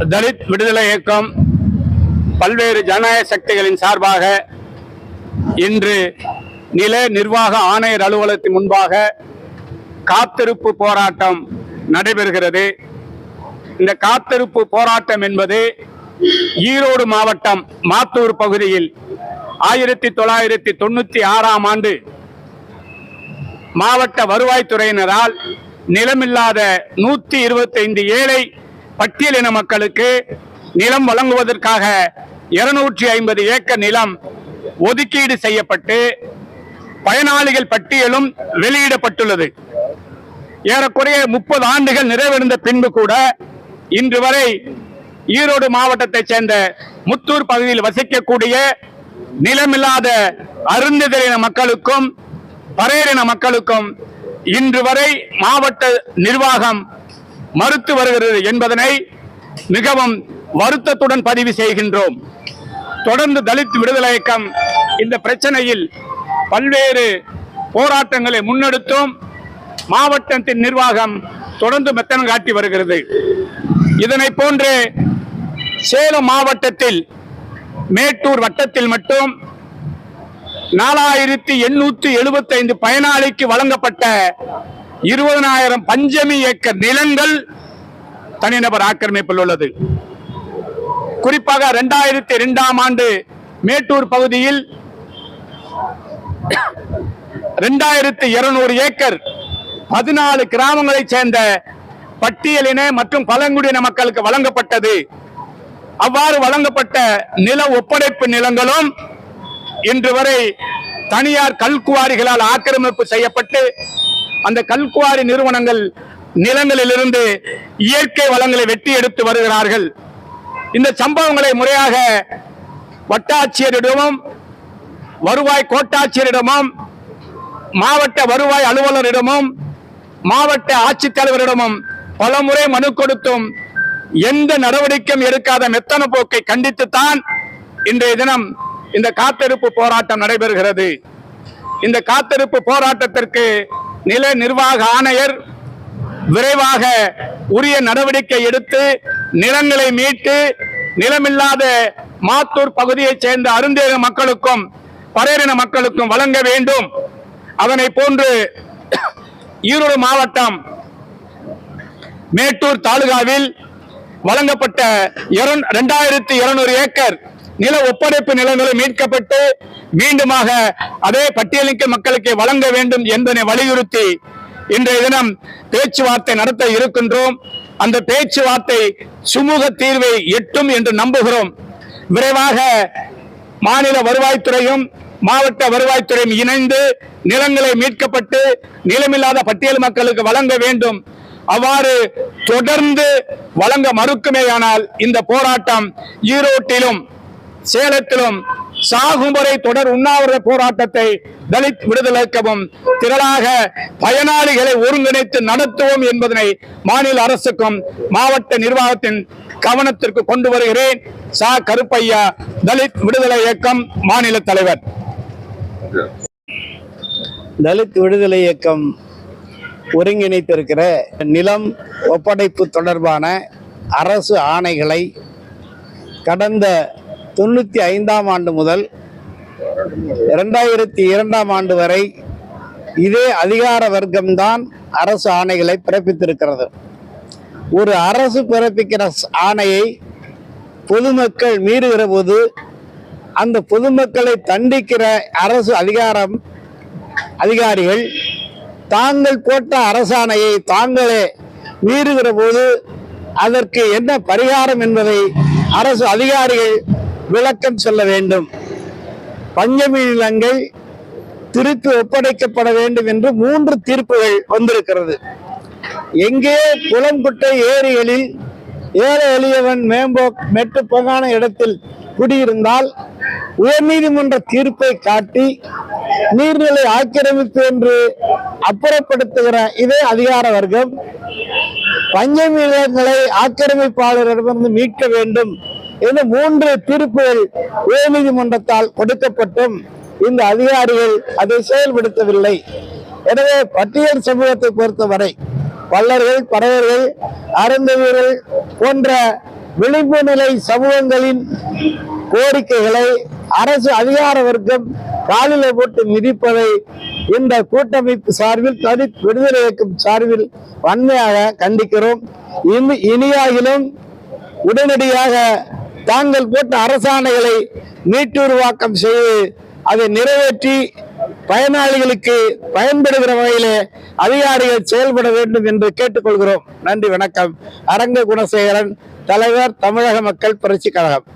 தலித் விடுதலை இயக்கம் பல்வேறு ஜனநாயக சக்திகளின் சார்பாக இன்று நில நிர்வாக ஆணையர் அலுவலகத்தின் முன்பாக காத்திருப்பு போராட்டம் நடைபெறுகிறது. இந்த காத்திருப்பு போராட்டம் என்பது ஈரோடு மாவட்டம் மாத்தூர் பகுதியில் 1996ஆம் ஆண்டு மாவட்ட வருவாய்த்துறையினரால் நிலமில்லாத 125 ஏழை பட்டியலின மக்களுக்கு நிலம் வழங்குவதற்காக 250 ஏக்கர் நிலம் ஒதுக்கீடு செய்யப்பட்டு பயனாளிகள் பட்டியலும் வெளியிடப்பட்டுள்ளது. ஏறக்குறைய 30 ஆண்டுகள் நிறைவடைந்த பின்பு கூட இன்று வரை ஈரோடு மாவட்டத்தைச் சேர்ந்த முத்தூர் பகுதியில் வசிக்கக்கூடிய நிலமில்லாத அருந்ததியின மக்களுக்கும் பறையரின மக்களுக்கும் இன்று வரை மாவட்ட நிர்வாகம் மறுத்து வருகிறது என்பதனை மிகவும் வருத்தத்துடன் பதிவு செய்கின்றோம். தொடர்ந்து தலித் விடுதலை இயக்கம் இந்த பிரச்சனையில் பல்வேறு போராட்டங்களை முன்னெடுத்தும் மாவட்டத்தின் நிர்வாகம் தொடர்ந்து மெத்தனம் காட்டி வருகிறது. இதனை போன்று சேலம் மாவட்டத்தில் மேட்டூர் வட்டத்தில் மட்டும் 4875 பயனாளிக்கு வழங்கப்பட்ட 20,000 பஞ்சமி ஏக்கர் நிலங்கள் தனிநபர் ஆக்கிரமிப்பில் உள்ளது. குறிப்பாக 2002ஆம் ஆண்டு மேட்டூர் பகுதியில் 2200 ஏக்கர் 14 கிராமங்களைச் சேர்ந்த பட்டியலின மற்றும் பழங்குடியின மக்களுக்கு வழங்கப்பட்டது. அவ்வாறு வழங்கப்பட்ட நில ஒப்படைப்பு நிலங்களும் இன்று வரை தனியார் கல்குவாரிகளால் ஆக்கிரமிப்பு செய்யப்பட்டு அந்த கல்குவாரி நிறுவனங்கள் நிலங்களிலிருந்து இயற்கை வளங்களை வெட்டி எடுத்து வருகிறார்கள். இந்த சம்பவங்களை முறையாக வட்டாட்சியரிடமும் வருவாய் கோட்டாட்சியரிடமும் மாவட்ட வருவாய் அலுவலரிடமும் மாவட்ட ஆட்சித்தலைவரிடமும் பலமுறை மனு கொடுத்தும் எந்த நடவடிக்கையும் எடுக்காத மெத்தன போக்கை கண்டித்துத்தான் இன்றைய தினம் இந்த காத்திருப்பு போராட்டம் நடைபெறுகிறது. இந்த காத்திருப்பு போராட்டத்திற்கு நில நிர்வாக ஆணையர் விரைவாக உரிய நடவடிக்கை எடுத்து நிலங்களை மீட்டு நிலமில்லாத மாத்தூர் பகுதியைச் சேர்ந்த அருந்ததியின மக்களுக்கும் பறையரின மக்களுக்கும் வழங்க வேண்டும். அதனை போன்று ஈரோடு மாவட்டம் மேட்டூர் தாலுகாவில் வழங்கப்பட்ட 2200 ஏக்கர் நில ஒப்படைப்பு நிலங்களை மீட்கப்பட்டு மீண்டுமாக அதே பட்டியலிக்க மக்களுக்கு வழங்க வேண்டும் என்பதை வலியுறுத்தி இன்றைய தினம் பேச்சுவார்த்தை நடத்த இருக்கின்றோம். அந்த பேச்சுவார்த்தை சுமூக தீர்வை எட்டும் என்று நம்புகிறோம். விரைவாக மாநில வருவாய்த்துறையும் மாவட்ட வருவாய்த்துறையும் இணைந்து நிலங்களை மீட்கப்பட்டு நிலமில்லாத பட்டியல் மக்களுக்கு வழங்க வேண்டும். அவ்வாறு தொடர்ந்து வழங்க மறுக்குமேயானால் இந்த போராட்டம் ஈரோட்டிலும் சேலத்திலும் சாகும்பரை தொடர் உண்ணாவிரத போராட்டத்தை தலித் விடுதலை இயக்கமும் திரளாக பயனாளிகளை ஒருங்கிணைத்து நடத்துவோம் என்பதனை மாநில அரசுக்கும் மாவட்ட நிர்வாகத்தின் கவனத்திற்கு கொண்டு வருகிறேன். சா கருப்பையா, தலித் விடுதலை இயக்கம் மாநில தலைவர். தலித் விடுதலை இயக்கம் ஒருங்கிணைத்திருக்கிற நிலம் ஒப்படைப்பு தொடர்பான அரசு ஆணைகளை கடந்த 95ஆம் ஆண்டு முதல் 2002ஆம் ஆண்டு வரை இதே அதிகார வர்க்கம்தான் அரசு ஆணைகளை பிறப்பித்திருக்கிறது. ஒரு அரசு பிறப்பிக்கிற ஆணையை பொதுமக்கள் மீறுகிற போது அந்த பொதுமக்களை தண்டிக்கிற அரசு அதிகாரிகள் தாங்கள் போட்ட அரசாணையை தாங்களே மீறுகிற போது அதற்கு என்ன பரிகாரம் என்பதை அரசு அதிகாரிகள் விளக்கம் சொல்ல வேண்டும். பஞ்சமி நிலங்கள் திருப்பி ஒப்படைக்கப்பட வேண்டும் என்று 3 தீர்ப்புகள் வந்திருக்கிறது. எங்கே குளங்குட்டை ஏரிகளில் ஏழை எளியவன் மெட்டு போகான இடத்தில் குடியிருந்தால் உயர்நீதிமன்ற தீர்ப்பை காட்டி நீர்நிலை ஆக்கிரமிப்பு என்று அப்புறப்படுத்துகிற இதே அதிகார வர்க்கம் பஞ்சமி நிலங்களை ஆக்கிரமிப்பாளரிடமிருந்து மீட்க வேண்டும் என்று 3 தீர்ப்புகள் உயர்நீதிமன்றத்தால் கொடுக்கப்பட்டும் இந்த அதிகாரிகள் அதை செயல்படுத்தவில்லை. எனவே பட்டியல் சமூகத்தை பொறுத்தவரை பல்லர்கள், பறையர்கள், அருந்ததியர்கள் போன்ற விளிம்பு நிலை சமூகங்களின் கோரிக்கைகளை அரசு அதிகார வர்க்கம் காலில போட்டு மிதிப்பதை இந்த கூட்டமைப்பு சார்பில் தலித் விடுதலை இயக்கம் சார்பில் வன்மையாக கண்டிக்கிறோம். இனியாகிலும் உடனடியாக தாங்கள் போட்ட அரசாணைகளை மீட்டுருவாக்கம் செய்து அதை நிறைவேற்றி பயனாளிகளுக்கு பயன்படுகிற வகையிலே அதிகாரிகள் செயல்பட வேண்டும் என்று கேட்டுக்கொள்கிறோம். நன்றி, வணக்கம். அரங்க குணசேகரன், தலைவர், தமிழக மக்கள் புரட்சி கழகம்.